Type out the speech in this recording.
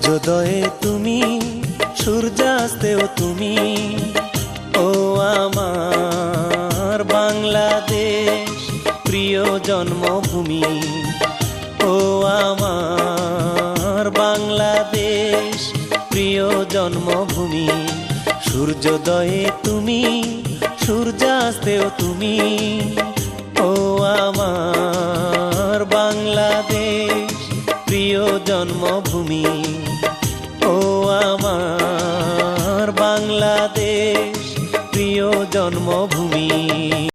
সূর্যোদয়ে তুমি, সূর্যাস্তেও তুমি, ও আমার বাংলাদেশ প্রিয় জন্মভূমি। ও আমার বাংলাদেশ প্রিয় জন্মভূমি। সূর্যোদয়ে তুমি, সূর্যাস্তেও তুমি, ও আমার বাংলাদেশ প্রিয় জন্মভূমি। ও আমার বাংলাদেশ প্রিয় জন্মভূমি।